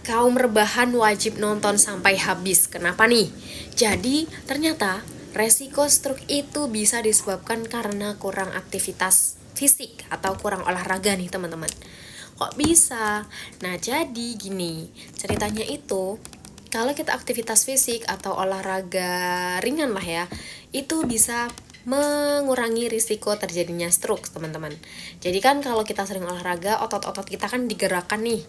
Kaum rebahan wajib nonton sampai habis. Kenapa nih? Jadi, ternyata resiko stroke itu bisa disebabkan karena kurang aktivitas fisik atau kurang olahraga nih teman-teman. Kok bisa? Nah, jadi gini, ceritanya itu kalau kita aktivitas fisik atau olahraga ringan lah ya, itu bisa mengurangi risiko terjadinya stroke, teman-teman. Jadi kan kalau kita sering olahraga, otot-otot kita kan digerakkan nih.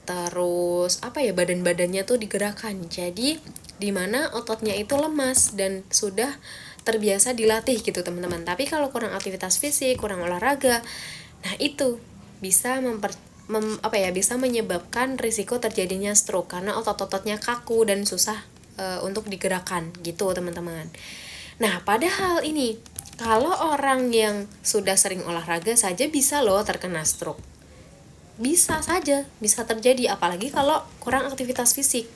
Terus badan-badannya tuh digerakkan. Jadi dimana ototnya itu lemas dan sudah terbiasa dilatih gitu teman-teman. Tapi kalau kurang aktivitas fisik, kurang olahraga, nah itu bisa bisa menyebabkan risiko terjadinya stroke karena otot-ototnya kaku dan susah untuk digerakkan gitu teman-teman. Nah, padahal ini kalau orang yang sudah sering olahraga saja bisa loh terkena stroke. Bisa saja, bisa terjadi apalagi kalau kurang aktivitas fisik.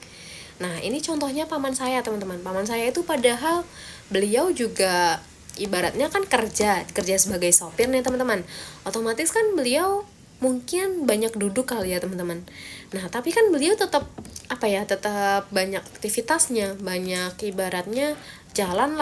Nah, ini contohnya paman saya, teman-teman. Paman saya itu padahal beliau juga ibaratnya kan kerja sebagai sopir nih, teman-teman. Otomatis kan beliau mungkin banyak duduk kali ya, teman-teman. Nah, tapi kan beliau tetap tetap banyak aktivitasnya, banyak ibaratnya jalan,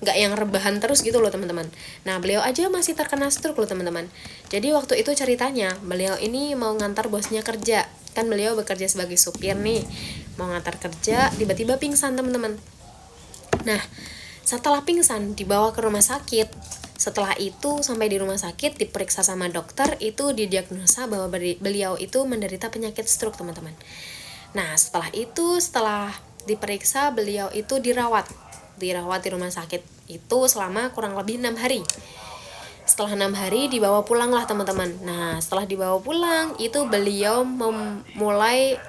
nggak yang rebahan terus gitu loh teman-teman. Nah, beliau aja masih terkena stroke loh teman-teman. Jadi waktu itu ceritanya beliau ini mau ngantar bosnya kerja, kan beliau bekerja sebagai supir nih, mau ngantar kerja, tiba-tiba pingsan teman-teman. Nah, setelah pingsan dibawa ke rumah sakit. Setelah itu sampai di rumah sakit diperiksa sama dokter, itu didiagnosa bahwa beliau itu menderita penyakit stroke teman-teman. Nah, setelah diperiksa beliau itu dirawat di rumah sakit itu selama kurang lebih 6 hari. Setelah 6 hari dibawa pulang lah teman-teman. Nah, setelah dibawa pulang itu beliau memulai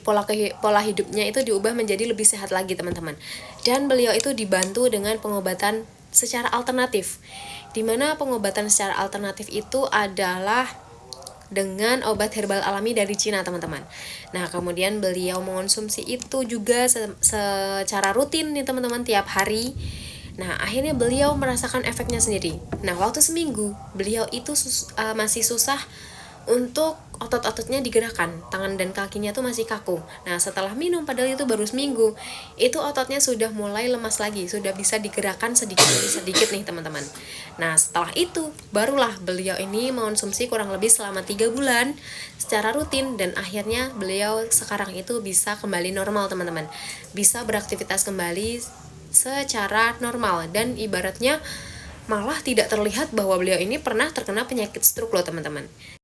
pola hidupnya itu diubah menjadi lebih sehat lagi teman-teman. Dan beliau itu dibantu dengan pengobatan secara alternatif. Dimana pengobatan secara alternatif itu adalah dengan obat herbal alami dari Cina teman-teman. Nah, kemudian beliau mengonsumsi itu juga secara rutin nih teman-teman, tiap hari. Nah, akhirnya beliau merasakan efeknya sendiri. Nah, waktu seminggu beliau itu masih susah untuk otot-ototnya digerakkan, tangan dan kakinya tuh masih kaku. Nah, setelah minum, padahal itu baru seminggu, itu ototnya sudah mulai lemas lagi, sudah bisa digerakkan sedikit demi sedikit nih teman-teman. Nah, setelah itu barulah beliau ini mengonsumsi kurang lebih selama 3 bulan secara rutin, dan akhirnya beliau sekarang itu bisa kembali normal teman-teman, bisa beraktivitas kembali secara normal, dan ibaratnya malah tidak terlihat bahwa beliau ini pernah terkena penyakit stroke loh teman-teman.